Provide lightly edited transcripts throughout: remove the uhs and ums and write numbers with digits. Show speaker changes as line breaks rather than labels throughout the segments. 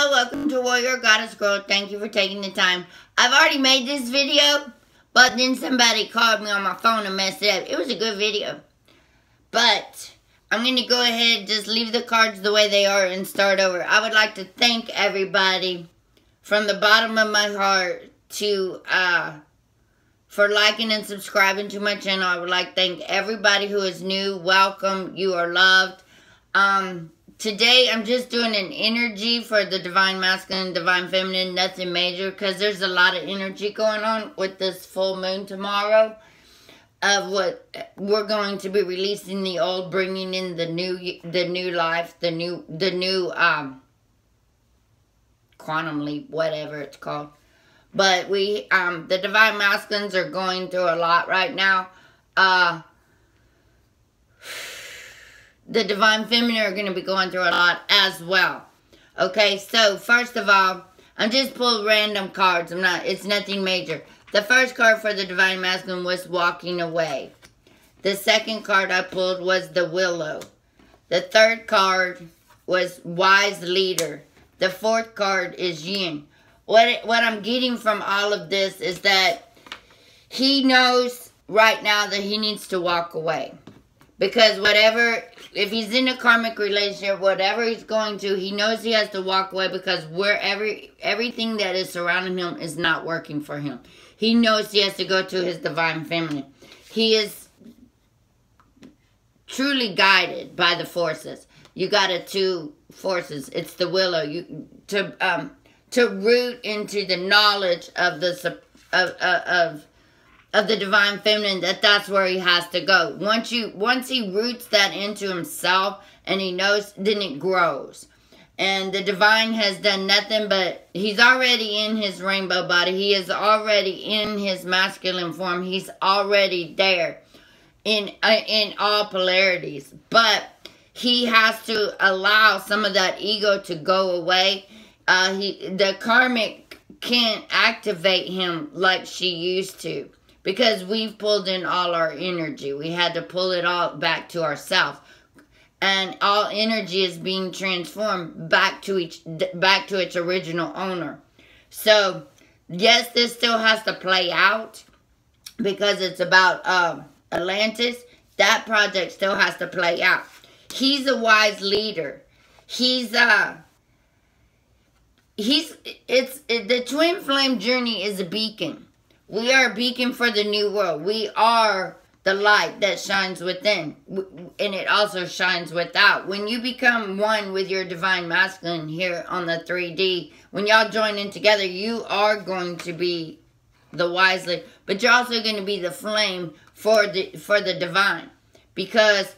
Hello, welcome to Warrior Goddess Girl. Thank you for taking the time. I've already made this video, but then somebody called me on my phone and messed it up. It was a good video. But I'm going to go ahead and just leave the cards the way they are and start over. I would like to thank everybody from the bottom of my heart for liking and subscribing to my channel. I would like to thank everybody who is new. Welcome. You are loved. Today, I'm just doing an energy for the Divine Masculine, Divine Feminine, nothing major, because there's a lot of energy going on with this full moon tomorrow of what we're going to be releasing the old, bringing in the new life, the new quantum leap, whatever it's called. But the Divine Masculines are going through a lot right now. The Divine Feminine are going to be going through a lot as well. Okay, so first of all, I'm just pulling random cards. It's nothing major. The first card for the Divine Masculine was Walking Away. The second card I pulled was the Willow. The third card was Wise Leader. The fourth card is Yin. What I'm getting from all of this is that he knows right now that he needs to walk away. Because if he's in a karmic relationship, whatever he's going to, he knows he has to walk away because everything that is surrounding him is not working for him. He knows he has to go to his Divine Feminine. He is truly guided by the forces. You got two forces. It's the Willow. To root into the knowledge of the Divine Feminine, that's where he has to go. Once he roots that into himself and he knows, then it grows. And the Divine has done nothing but, he's already in his rainbow body. He is already in his masculine form. He's already there in all polarities. But he has to allow some of that ego to go away. The karmic can't activate him like she used to. Because we've pulled in all our energy. We had to pull it all back to ourselves. And all energy is being transformed back to its original owner. So, yes, this still has to play out. Because it's about Atlantis. That project still has to play out. He's a wise leader. The twin flame journey is a beacon. We are a beacon for the new world. We are the light that shines within. And it also shines without. When you become one with your Divine Masculine here on the 3D, when y'all join in together, you are going to be the wise leader. But you're also going to be the flame for the divine. Because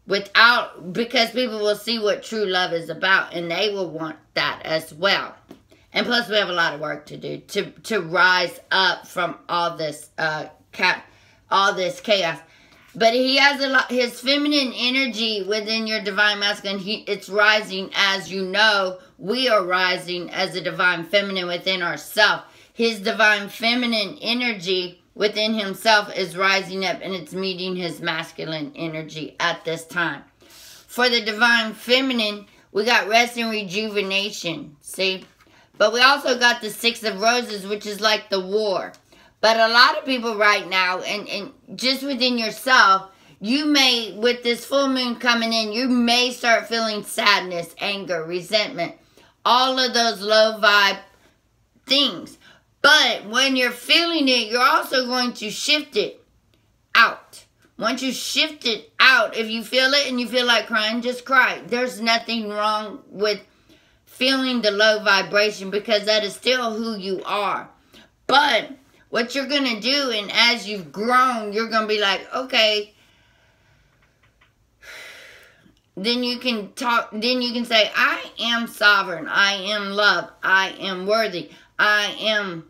people will see what true love is about. And they will want that as well. And plus, we have a lot of work to do to rise up from all this chaos. But he has his feminine energy within your Divine Masculine. It's rising, as you know. We are rising as a Divine Feminine within ourselves. His Divine Feminine energy within himself is rising up, and it's meeting his masculine energy at this time. For the Divine Feminine, we got rest and rejuvenation. See? But we also got the Six of Roses, which is like the war. But a lot of people right now, and just within yourself, you may, with this full moon coming in, you may start feeling sadness, anger, resentment. All of those low vibe things. But when you're feeling it, you're also going to shift it out. Once you shift it out, if you feel it and you feel like crying, just cry. There's nothing wrong with feeling the low vibration because that is still who you are. But what you're going to do, and as you've grown, you're going to be like, okay. Then you can say, I am sovereign. I am love. I am worthy. I am,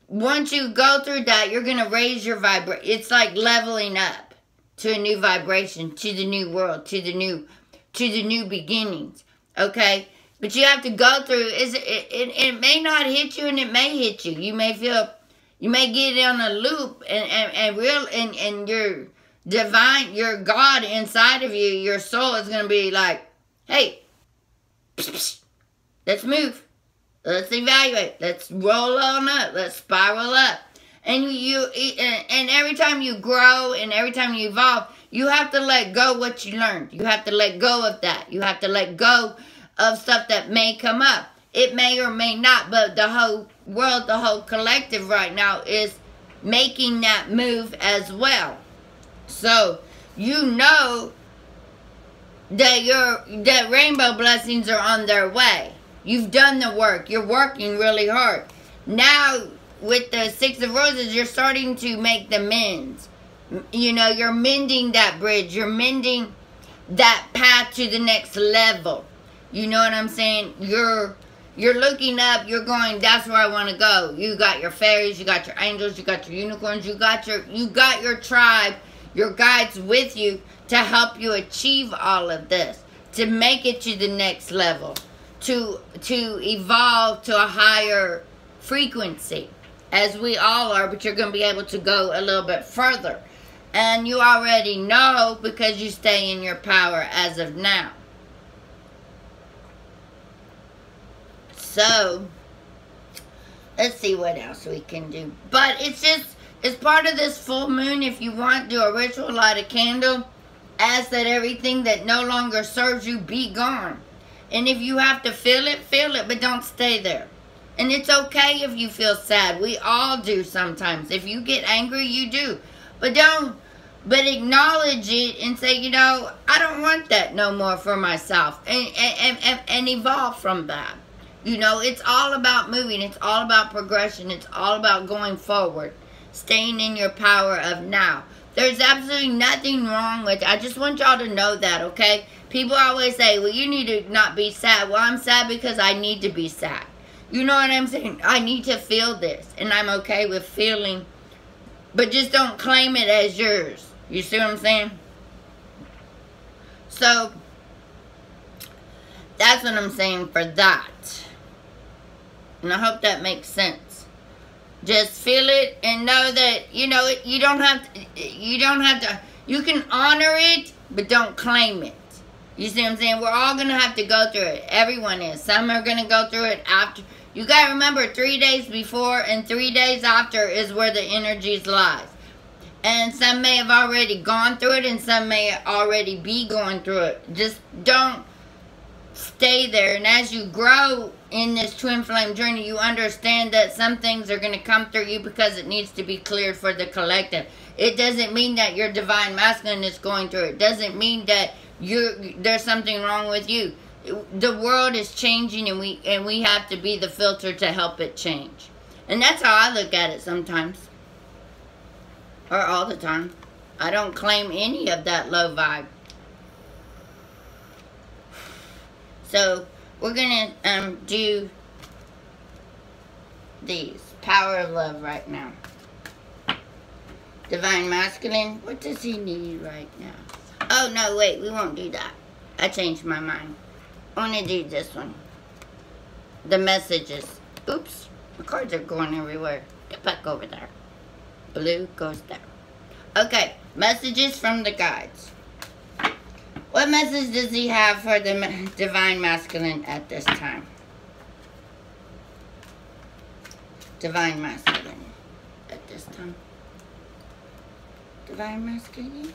once you go through that, you're going to raise your vibration. It's like leveling up to a new vibration, to the new world, to the new beginnings. Okay, but you have to go through. It may not hit you, and it may hit you. You may get on a loop, and your divine, your God inside of you, your soul is going to be like, hey, Let's move. Let's evaluate. Let's roll on up. Let's spiral up. And and every time you grow and every time you evolve, you have to let go what you learned. You have to let go of that. You have to let go of stuff that may come up. It may or may not, but the whole world, the whole collective right now is making that move as well. So, you know that rainbow blessings are on their way. You've done the work. You're working really hard. Now, with the Six of Roses, you're starting to make the mends. You know, you're mending that bridge. You're mending that path to the next level. You know what I'm saying? You're looking up. You're going, that's where I want to go. You got your fairies. You got your angels. You got your unicorns. You got your tribe, your guides with you to help you achieve all of this. To make it to the next level. To evolve to a higher frequency. As we all are, but you're going to be able to go a little bit further. And you already know because you stay in your power as of now. So, let's see what else we can do. But it's part of this full moon. If you want, do a ritual, light a candle. Ask that everything that no longer serves you be gone. And if you have to feel it, but don't stay there. And it's okay if you feel sad. We all do sometimes. If you get angry, you do. But acknowledge it and say, you know, I don't want that no more for myself. And evolve from that. You know, it's all about moving. It's all about progression. It's all about going forward. Staying in your power of now. There's absolutely nothing wrong with it. I just want y'all to know that, okay? People always say, well, you need to not be sad. Well, I'm sad because I need to be sad. You know what I'm saying? I need to feel this. And I'm okay with feeling. But just don't claim it as yours. You see what I'm saying? So, that's what I'm saying for that. And I hope that makes sense. Just feel it and know that, you know, you don't have to, you can honor it, but don't claim it. You see what I'm saying? We're all going to have to go through it. Everyone is. Some are going to go through it after. You got to remember 3 days before and 3 days after is where the energies lies. And some may have already gone through it and some may already be going through it. Just don't stay there. And as you grow in this twin flame journey, you understand that some things are going to come through you because it needs to be cleared for the collective. It doesn't mean that your divine masculine is going through it. It doesn't mean that there's something wrong with you. The world is changing and we have to be the filter to help it change. And that's how I look at it sometimes. Or all the time. I don't claim any of that low vibe. So, we're going to do these. Power of love right now. Divine masculine. What does he need right now? Oh, no, wait. We won't do that. I changed my mind. I want to do this one. The messages. Oops. The cards are going everywhere. Get back over there. Blue goes there. Okay. Messages from the guides. What message does he have for the divine masculine at this time? Divine masculine at this time. Divine masculine.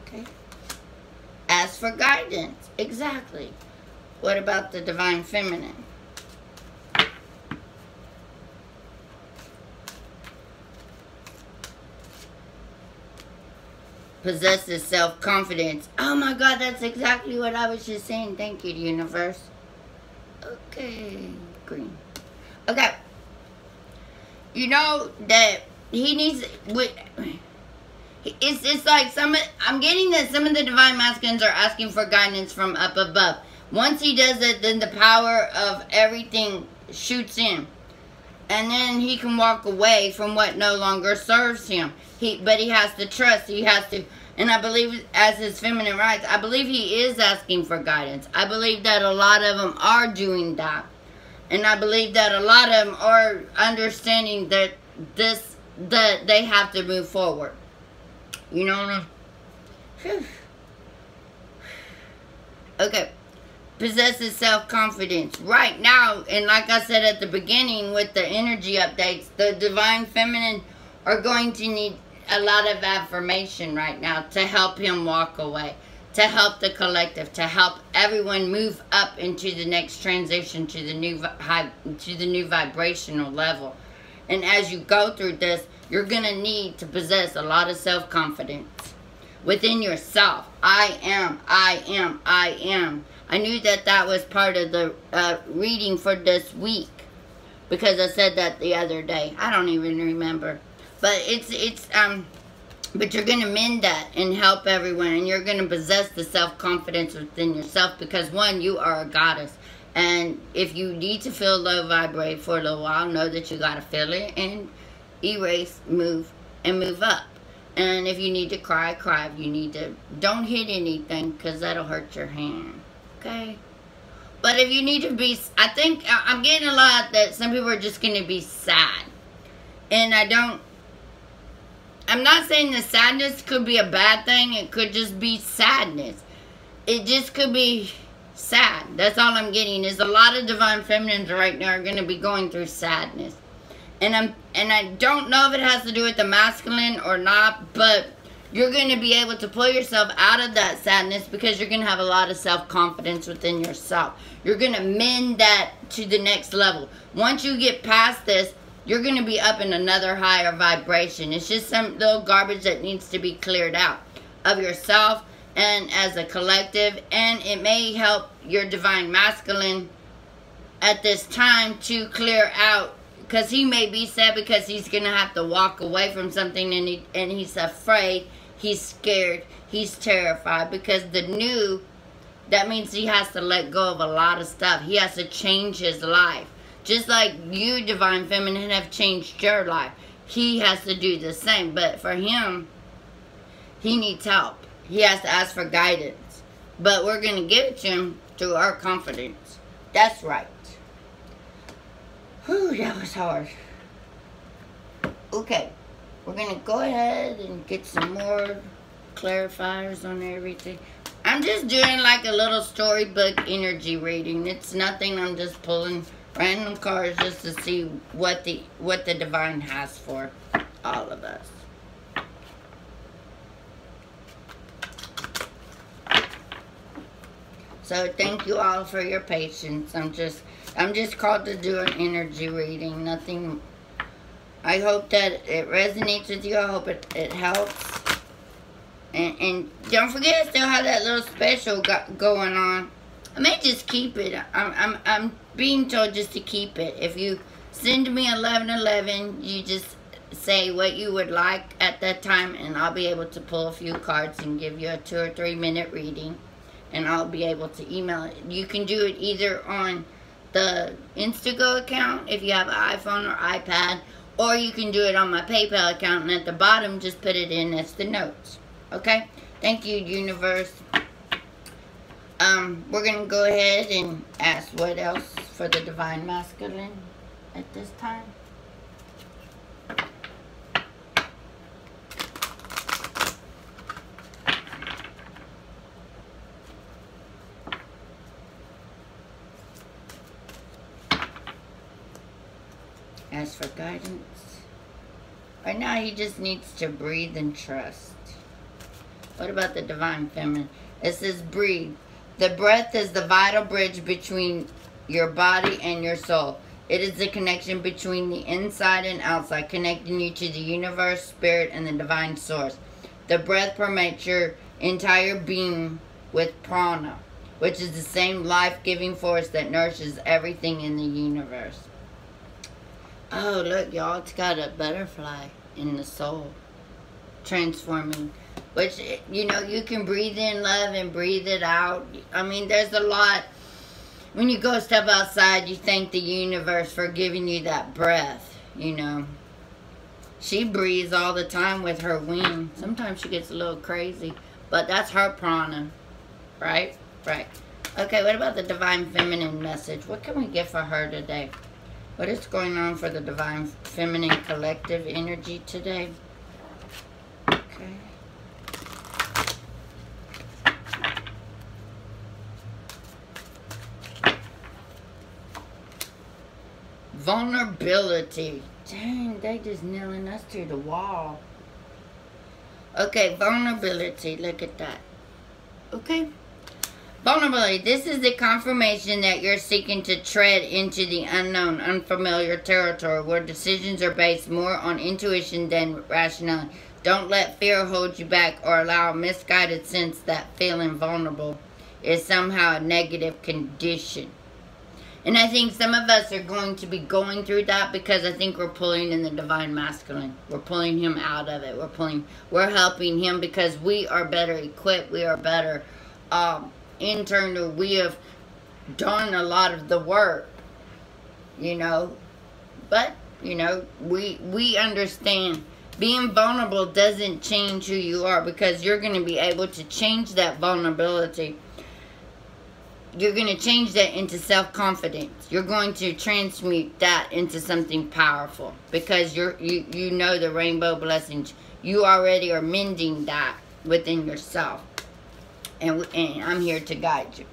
Okay. Ask for guidance. Exactly. What about the divine feminine? Possesses self-confidence. Oh my God, that's exactly what I was just saying. Thank you, universe. Okay. Green. Okay. You know that he needs... It's like I'm getting that some of the divine masculines are asking for guidance from up above. Once he does it, then the power of everything shoots in. And then he can walk away from what no longer serves him. But he has to trust. He has to. And I believe, as his feminine rights, I believe he is asking for guidance. I believe that a lot of them are doing that. And I believe that a lot of them are understanding that that they have to move forward. You know what I mean? Okay. possesses self-confidence. Right now, and like I said at the beginning with the energy updates, the Divine Feminine are going to need a lot of affirmation right now to help him walk away, to help the collective, to help everyone move up into the next transition to the new vibrational level. And as you go through this, you're going to need to possess a lot of self-confidence within yourself. I am. I knew that was part of the reading for this week because I said that the other day. I don't even remember. But but you're going to mend that and help everyone, and you're going to possess the self-confidence within yourself because, one, you are a goddess. And if you need to feel low vibrate for a little while, know that you got to feel it and erase, move, and move up. And if you need to cry, cry. If you need to, don't hit anything because that'll hurt your hand. Okay? But if you need to be, I think, I'm getting a lot that some people are just going to be sad. And I'm not saying the sadness could be a bad thing. It could just be sadness. It just could be sad. That's all I'm getting is a lot of Divine Feminines right now are going to be going through sadness. And I don't know if it has to do with the masculine or not, but you're going to be able to pull yourself out of that sadness because you're going to have a lot of self-confidence within yourself. You're going to mend that to the next level. Once you get past this, you're going to be up in another higher vibration. It's just some little garbage that needs to be cleared out of yourself and as a collective. And it may help your Divine Masculine at this time to clear out. Because he may be sad because he's going to have to walk away from something and he's afraid. He's scared. He's terrified. Because the new, that means he has to let go of a lot of stuff. He has to change his life. Just like you, Divine Feminine, have changed your life. He has to do the same. But for him, he needs help. He has to ask for guidance. But we're going to give it to him through our confidence. That's right. Whew, that was hard. Okay. We're going to go ahead and get some more clarifiers on everything. I'm just doing like a little storybook energy reading. It's nothing. I'm just pulling random cards just to see what the Divine has for all of us. So thank you all for your patience. I'm just called to do an energy reading. Nothing. I hope that it resonates with you. I hope it helps. And don't forget, I still have that little special going on. I may just keep it. I'm being told just to keep it. If you send me 1111, you just say what you would like at that time, and I'll be able to pull a few cards and give you a 2 or 3 minute reading, and I'll be able to email it. You can do it either on the Instantgo account if you have an iPhone or iPad, or you can do it on my PayPal account, and at the bottom just put it in as the notes. Okay? Thank you, universe. We're going to go ahead and ask what else for the Divine Masculine at this time. Ask for guidance. Right now, he just needs to breathe and trust. What about the Divine Feminine? It says breathe. The breath is the vital bridge between your body and your soul. It is the connection between the inside and outside, connecting you to the universe, spirit, and the divine source. The breath permeates your entire being with prana, which is the same life-giving force that nourishes everything in the universe. Oh, look, y'all, it's got a butterfly in the soul, transforming. Which, you know, you can breathe in love and breathe it out. I mean, there's a lot. When you go step outside, you thank the universe for giving you that breath, you know. She breathes all the time with her wing. Sometimes she gets a little crazy, but that's her prana, right? Right. Okay, what about the Divine Feminine message? What can we get for her today? What is going on for the Divine Feminine collective energy today? Okay. Vulnerability. Dang, they just nailing us to the wall. Okay, vulnerability. Look at that. Okay. Vulnerability. This is the confirmation that you're seeking to tread into the unknown, unfamiliar territory where decisions are based more on intuition than rationality. Don't let fear hold you back or allow a misguided sense that feeling vulnerable is somehow a negative condition. And I think some of us are going to be going through that because I think we're pulling in the divine masculine. We're pulling him out of it. We're helping him because we are better equipped. We are better internal. We have done a lot of the work, you know. But, you know, we understand being vulnerable doesn't change who you are because you're going to be able to change that vulnerability. You're going to change that into self-confidence. You're going to transmute that into something powerful because you know the rainbow blessings. You already are mending that within yourself. And I'm here to guide you.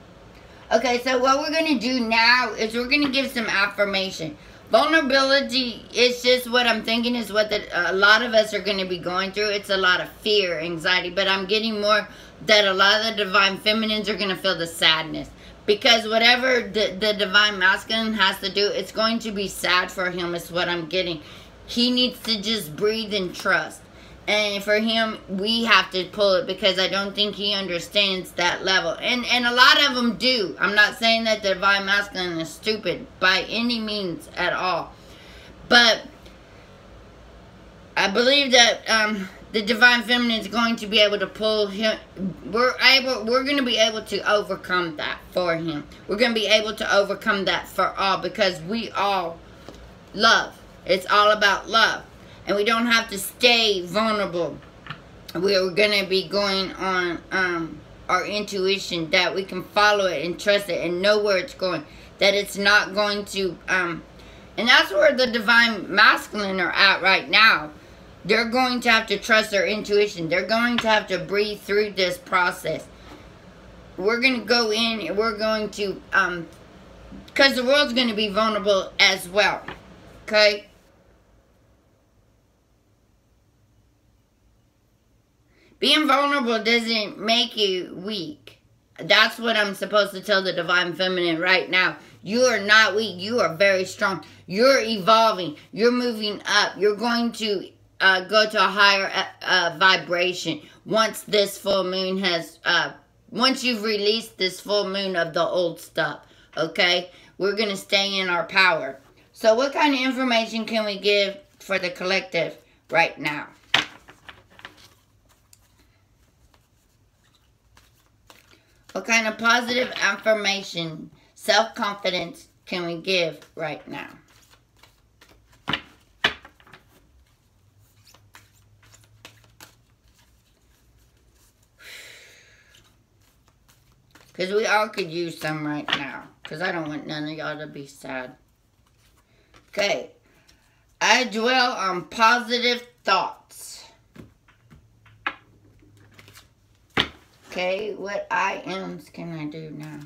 Okay, so what we're going to do now is we're going to give some affirmation. Vulnerability is just what I'm thinking is what a lot of us are going to be going through. It's a lot of fear, anxiety, but I'm getting more that a lot of the divine feminines are going to feel the sadness. Because whatever the divine masculine has to do, it's going to be sad for him is what I'm getting. He needs to just breathe and trust. And for him, we have to pull it because I don't think he understands that level. And a lot of them do. I'm not saying that the divine masculine is stupid by any means at all. But I believe that the divine feminine is going to be able to pull him. We're going to be able to overcome that for him. We're going to be able to overcome that for all because we all love. It's all about love. And we don't have to stay vulnerable. We're going to be going on our intuition that we can follow it and trust it and know where it's going. That it's not going to... and that's where the divine masculine are at right now. They're going to have to trust their intuition. They're going to have to breathe through this process. We're going to go in and we're going to... because the world's going to be vulnerable as well. Okay? Being vulnerable doesn't make you weak. That's what I'm supposed to tell the divine feminine right now. You are not weak. You are very strong. You're evolving. You're moving up. You're going to go to a higher vibration once this full moon has... once you've released this full moon of the old stuff. Okay? We're going to stay in our power. So what kind of information can we give for the collective right now? What kind of positive affirmation, self-confidence can we give right now? Because we all could use some right now. Because I don't want none of y'all to be sad. Okay. I dwell on positive thoughts. Okay, what I ams can I do now?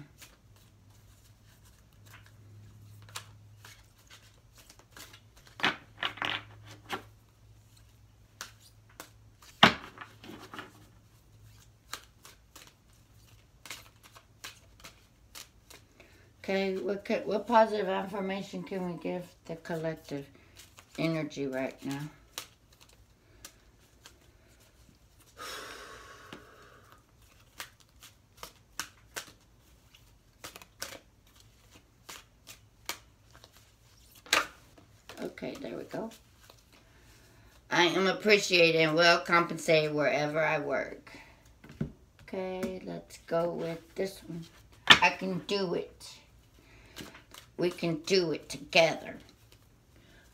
Okay, what positive affirmation can we give the collective energy right now? Okay, there we go. I am appreciated and well compensated wherever I work. Okay, let's go with this one. I can do it. We can do it together.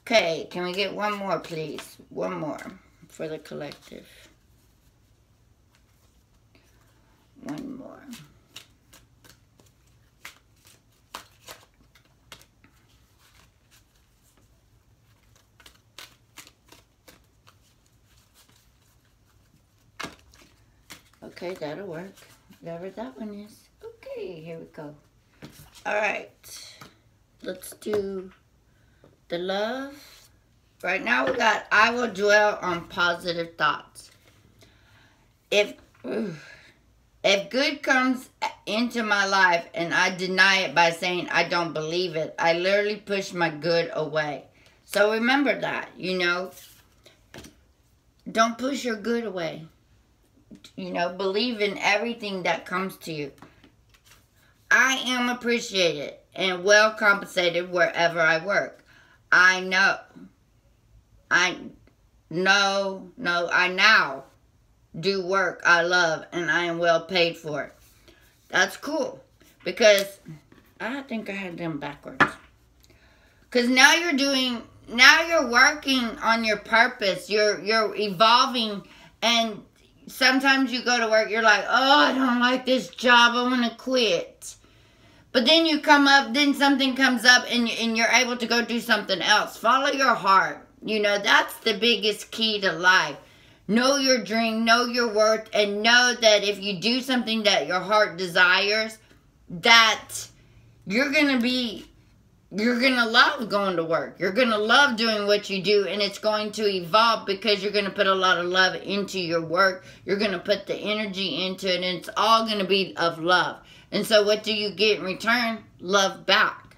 Okay, can we get one more, please? One more for the collective. One more. Okay, that'll work. Whatever that one is. Okay, here we go. Alright. Let's do the love. Right now we got, I will dwell on positive thoughts. If good comes into my life and I deny it by saying I don't believe it, I literally push my good away. So remember that, you know. Don't push your good away. You know, believe in everything that comes to you. I am appreciated and well compensated wherever I work. I now do work I love and I am well paid for it. That's cool. Because I think I had them backwards. Because now you're working on your purpose. You're evolving, and sometimes you go to work, you're like, oh, I don't like this job, I want to quit. But then you come up, then something comes up, and you're able to go do something else. Follow your heart. You know, that's the biggest key to life. Know your dream, know your worth, and know that if you do something that your heart desires, that you're going to love going to work. You're going to love doing what you do, and it's going to evolve because you're going to put a lot of love into your work. You're going to put the energy into it, and it's all going to be of love. And so what do you get in return? Love back.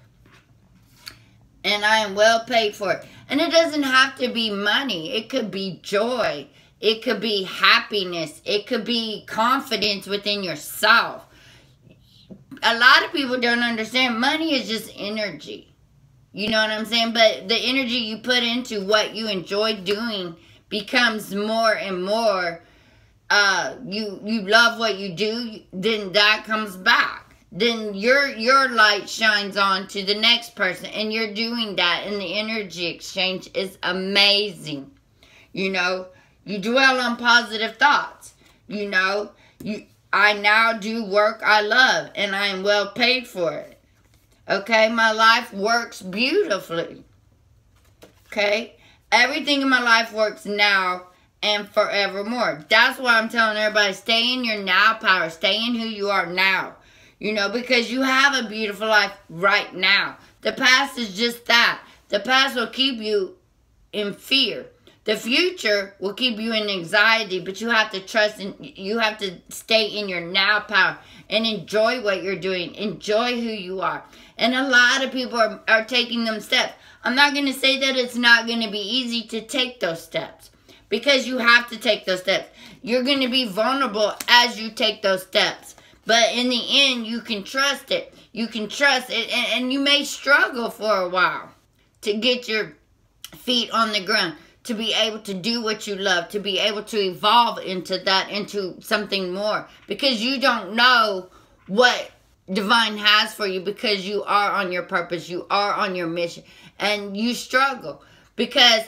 And I am well paid for it. And it doesn't have to be money. It could be joy. It could be happiness. It could be confidence within yourself. A lot of people don't understand money is just energy. You know what I'm saying? But the energy you put into what you enjoy doing becomes more and more. You love what you do, then that comes back. Then your light shines on to the next person, and you're doing that, and the energy exchange is amazing. You know, you dwell on positive thoughts. You know, I now do work I love, and I am well paid for it. Okay, my life works beautifully. Okay, everything in my life works now and forevermore. That's why I'm telling everybody, stay in your now power. Stay in who you are now. You know, because you have a beautiful life right now. The past is just that. The past will keep you in fear. The future will keep you in anxiety, but you have to trust and you have to stay in your now power and enjoy what you're doing. Enjoy who you are. And a lot of people are taking them steps. I'm not going to say that it's not going to be easy to take those steps, because you have to take those steps. You're going to be vulnerable as you take those steps. But in the end, you can trust it. You can trust it. And you may struggle for a while to get your feet on the ground, to be able to do what you love, to be able to evolve into that, into something more. Because you don't know what divine has for you, because you are on your purpose. You are on your mission. And you struggle. Because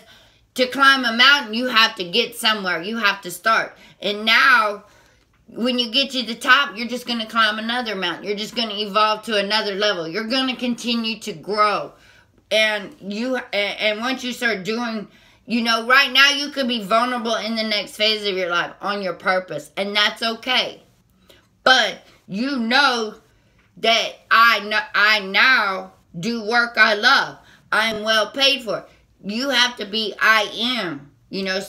to climb a mountain, you have to get somewhere. You have to start. And now, when you get to the top, you're just going to climb another mountain. You're just going to evolve to another level. You're going to continue to grow. And once you start doing, you know, right now you could be vulnerable in the next phase of your life on your purpose. And that's okay. But you know that I now do work I love. I am well paid for it. You have to be I am. You know,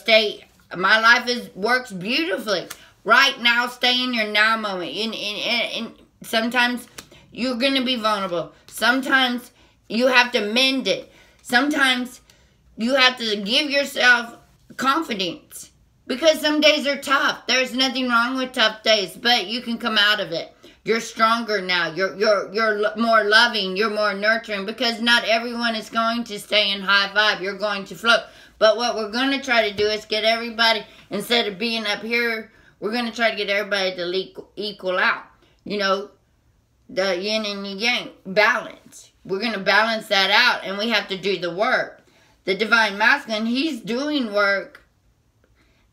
my life works beautifully. Right now, stay in your now moment. And sometimes you're going to be vulnerable. Sometimes you have to mend it. Sometimes you have to give yourself confidence. Because some days are tough. There's nothing wrong with tough days. But you can come out of it. You're stronger now. You're more loving. You're more nurturing. Because not everyone is going to stay in high vibe. You're going to float. But what we're going to try to do is get everybody, instead of being up here, we're going to try to get everybody to equal out. You know, the yin and the yang, balance. We're going to balance that out, and we have to do the work. The Divine Masculine, he's doing work,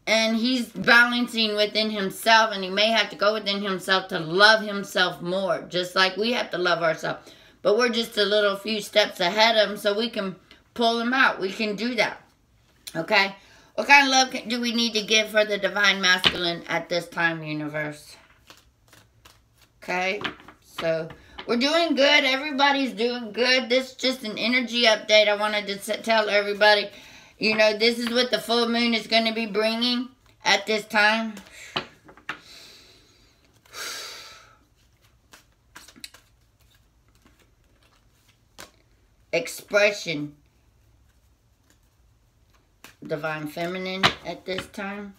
and he's balancing within himself, and he may have to go within himself to love himself more, just like we have to love ourselves. But we're just a little few steps ahead of him, so we can pull him out. We can do that. Okay? What kind of love do we need to give for the Divine Masculine at this time, universe? Okay? So, We're doing good. Everybody's doing good. This is just an energy update. I wanted to tell everybody, you know, this is what the full moon is going to be bringing at this time. Expression. Divine Feminine at this time.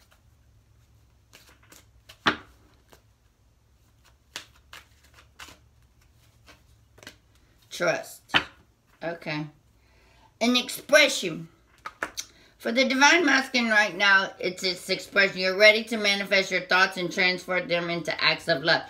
Trust. Okay. An expression. For the Divine Masculine right now, it's its expression. You're ready to manifest your thoughts and transfer them into acts of love.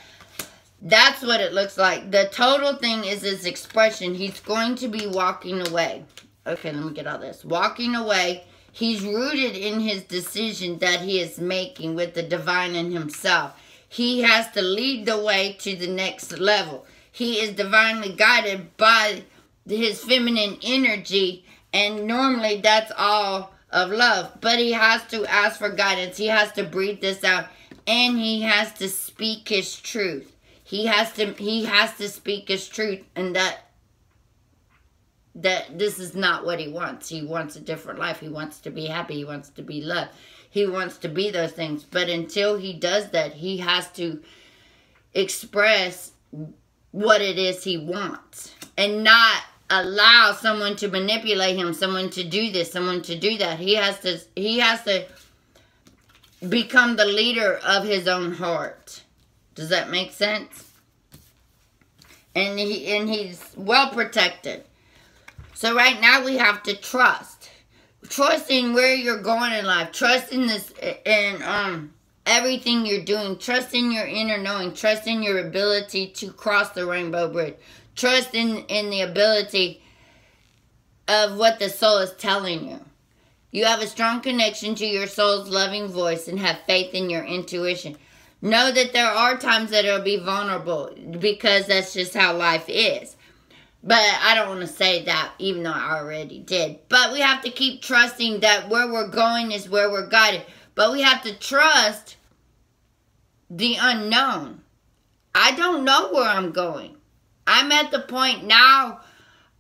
That's what it looks like. The total thing is his expression. He's going to be walking away. Okay, let me get all this. Walking away. He's rooted in his decision that he is making with the divine in himself. He has to lead the way to the next level. He is divinely guided by his feminine energy, and normally that's all of love. But he has to ask for guidance. He has to breathe this out, and he has to speak his truth. He has to speak his truth, and that this is not what he wants. He wants a different life. He wants to be happy. He wants to be loved. He wants to be those things. But until he does that, he has to express what it is he wants, and not allow someone to manipulate him, someone to do this, someone to do that. He has to become the leader of his own heart. Does that make sense? And he's well protected. So right now we have to trust. Trust in where you're going in life. Trust in this, in everything you're doing. Trust in your inner knowing. Trust in your ability to cross the rainbow bridge. Trust in the ability of what the soul is telling you. You have a strong connection to your soul's loving voice and have faith in your intuition. Know that there are times that it'll be vulnerable, because that's just how life is. But I don't want to say that, even though I already did. But we have to keep trusting that where we're going is where we're guided. But we have to trust the unknown. I don't know where I'm going. I'm at the point now,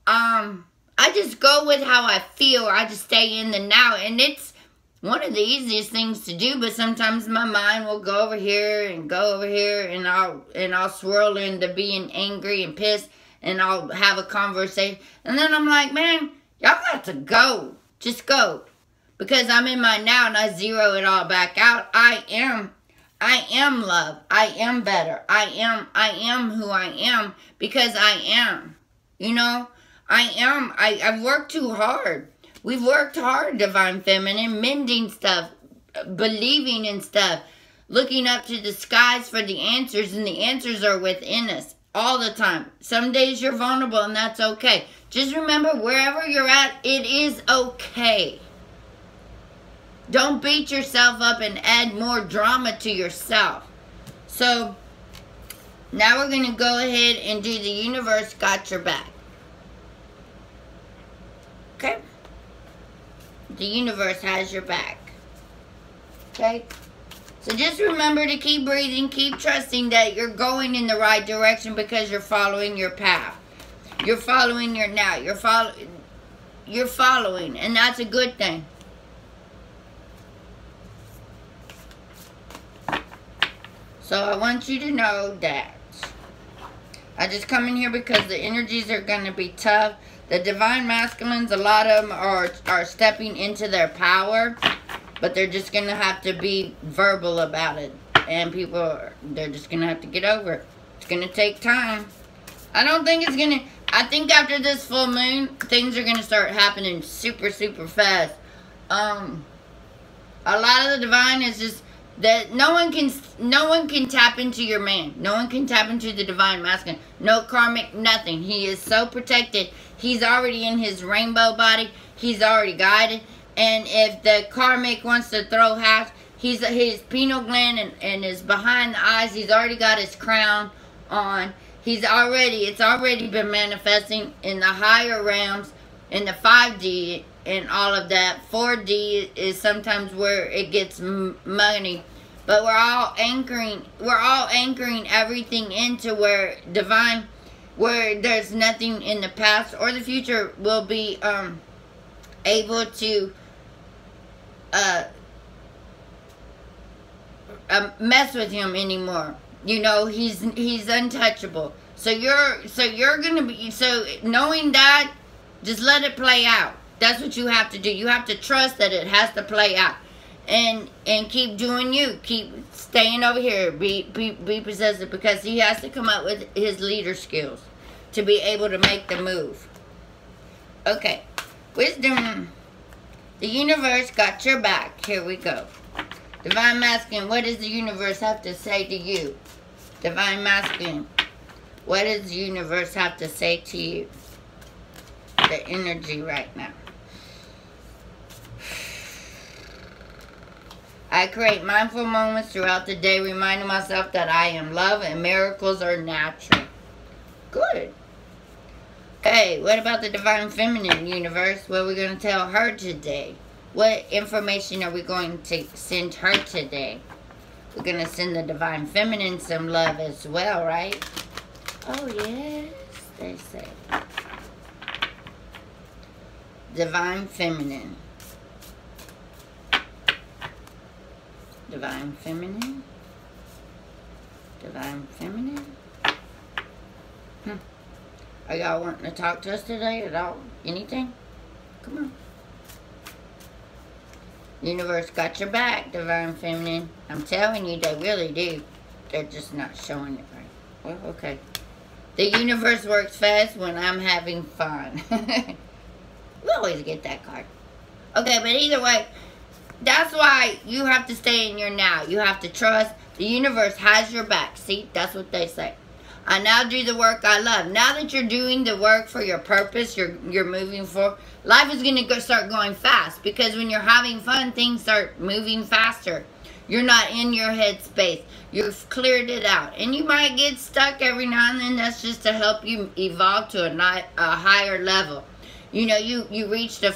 I just go with how I feel. I just stay in the now. And it's one of the easiest things to do, but sometimes my mind will go over here, and I'll swirl into being angry and pissed, and I'll have a conversation. And then I'm like, man, y'all got to go. Just go. Because I'm in my now, and I zero it all back out. I am love. I am better. I am who I am, because I am. You know, I've worked too hard. We've worked hard, Divine Feminine, mending stuff, believing in stuff, looking up to the skies for the answers, and the answers are within us all the time. Some days you're vulnerable, and that's okay. Just remember, wherever you're at, it is okay. Don't beat yourself up and add more drama to yourself. So, now we're going to go ahead and do the universe got your back. Okay? The universe has your back. Okay? So just remember to keep breathing, keep trusting that you're going in the right direction, because you're following your path. You're following your now. You're following, and that's a good thing. So I want you to know that I just come in here because the energies are going to be tough. The Divine Masculines, a lot of them are stepping into their power, but they're just going to have to be verbal about it. And they're just going to have to get over it. It's going to take time. I don't think it's going to... I think after this full moon, things are going to start happening super, super fast. A lot of the Divine is just... that no one can tap into your man. No one can tap into the Divine Masculine. No karmic, nothing. He is so protected. He's already in his rainbow body. He's already guided. And if the karmic wants to throw half, his pineal gland and his behind the eyes, he's already got his crown on. It's already been manifesting in the higher realms, in the 5D, and all of that. 4D is sometimes where it gets money, but we're all anchoring everything into where Divine where there's nothing in the past or the future will be able to mess with him anymore. You know, he's untouchable. So you're gonna be, so knowing that, just let it play out. That's what you have to do. You have to trust that it has to play out, and keep doing you. Keep staying over here. Be possessive, because he has to come up with his leader skills to be able to make the move. Okay, wisdom. The universe got your back. Here we go. Divine Masculine, what does the universe have to say to you? Divine Masculine, what does the universe have to say to you? The energy right now. I create mindful moments throughout the day, reminding myself that I am love and miracles are natural. Good. Okay, what about the Divine Feminine, universe? What are we going to tell her today? What information are we going to send her today? We're going to send the Divine Feminine some love as well, right? Oh, yes, they say. Divine Feminine. Divine Feminine. Divine Feminine. Are y'all wanting to talk to us today at all? Anything? Come on. Universe got your back, Divine Feminine. I'm telling you, they really do. They're just not showing it right. Well, okay. The universe works fast when I'm having fun. We always get that card. Okay, but either way, that's why you have to stay in your now. You have to trust. The universe has your back. See, that's what they say. I now do the work I love. Now that you're doing the work for your purpose, you're moving forward, life is going to start going fast. Because when you're having fun, things start moving faster. You're not in your head space. You've cleared it out. And you might get stuck every now and then. That's just to help you evolve to a higher level. You know, you reached a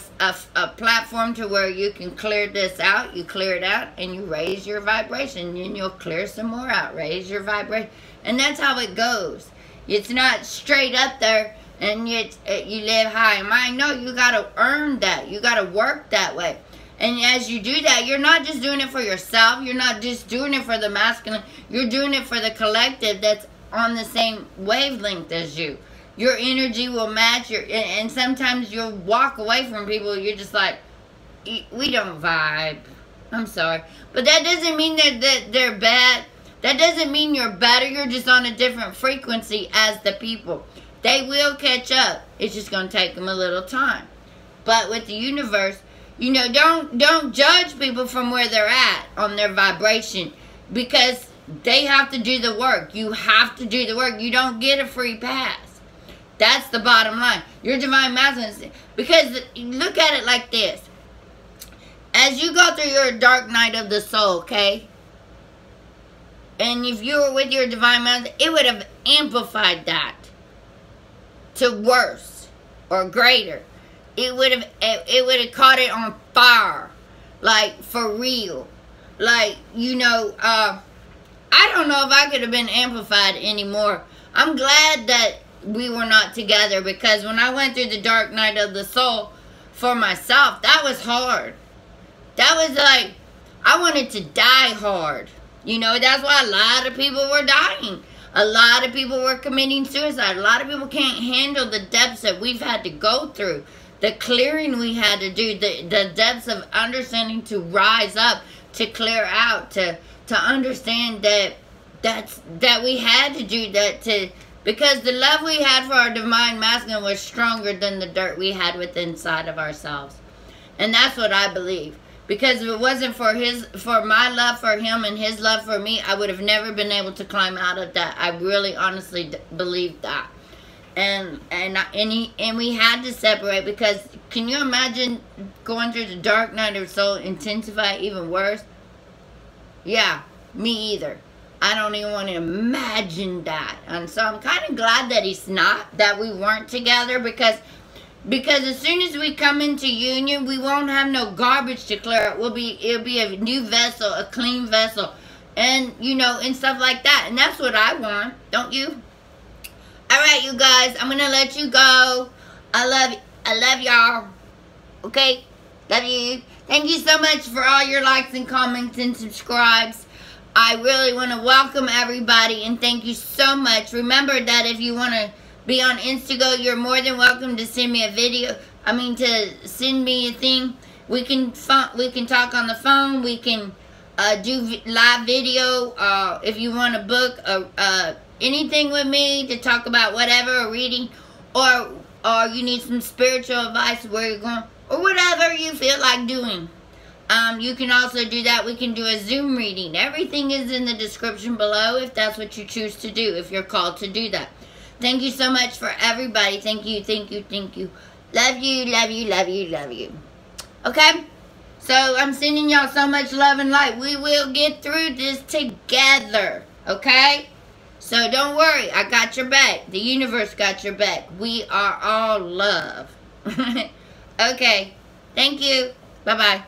platform to where you can clear this out. You clear it out and you raise your vibration. And you'll clear some more out. Raise your vibration. And that's how it goes. It's not straight up there and you live high and mighty. No, you got to earn that. You got to work that way. And as you do that, you're not just doing it for yourself. You're not just doing it for the masculine. You're doing it for the collective that's on the same wavelength as you. Your energy will match your, and sometimes you'll walk away from people. You're just like, we don't vibe. I'm sorry. But that doesn't mean that they're bad. That doesn't mean you're better. You're just on a different frequency as the people. They will catch up. It's just going to take them a little time. But with the universe, you know, don't judge people from where they're at on their vibration, because they have to do the work. You have to do the work. You don't get a free pass. That's the bottom line. Your divine masculine, because look at it like this. As you go through your dark night of the soul, okay? And if you were with your divine masculine, it would have amplified that to worse or greater. It would have caught it on fire, like for real. Like, you know, I don't know if I could have been amplified anymore. I'm glad that we were not together, because when I went through the dark night of the soul for myself, that was hard. That was like, I wanted to die hard. You know, that's why a lot of people were dying. A lot of people were committing suicide. A lot of people can't handle the depths that we've had to go through. The clearing we had to do. The depths of understanding to rise up. To clear out. To understand that we had to do that. Because the love we had for our divine masculine was stronger than the dirt we had within inside of ourselves. And that's what I believe. Because if it wasn't for my love for him and his love for me, I would have never been able to climb out of that. I really honestly believe that. And we had to separate, because can you imagine going through the dark night of soul, intensify even worse? Yeah, me either. I don't even want to imagine that. And so I'm kind of glad that we weren't together, because as soon as we come into union, we won't have no garbage to clear up. It'll be a new vessel, a clean vessel, and you know, and stuff like that. And that's what I want, don't you? Alright, you guys. I'm going to let you go. I love y'all. Okay? Love you. Thank you so much for all your likes and comments and subscribes. I really want to welcome everybody and thank you so much. Remember that if you want to be on Instantgo, you're more than welcome to send me a video. To send me a thing. We can talk on the phone. We can do live video. If you want to book anything with me to talk about whatever, a reading, or you need some spiritual advice where you're going, or whatever you feel like doing. You can also do that. We can do a Zoom reading. Everything is in the description below if that's what you choose to do, if you're called to do that. Thank you so much for everybody. Thank you, thank you, thank you. Love you, love you, love you, love you. Okay? So I'm sending y'all so much love and light. We will get through this together. Okay? So don't worry. I got your back. The universe got your back. We are all love. Okay. Thank you. Bye-bye.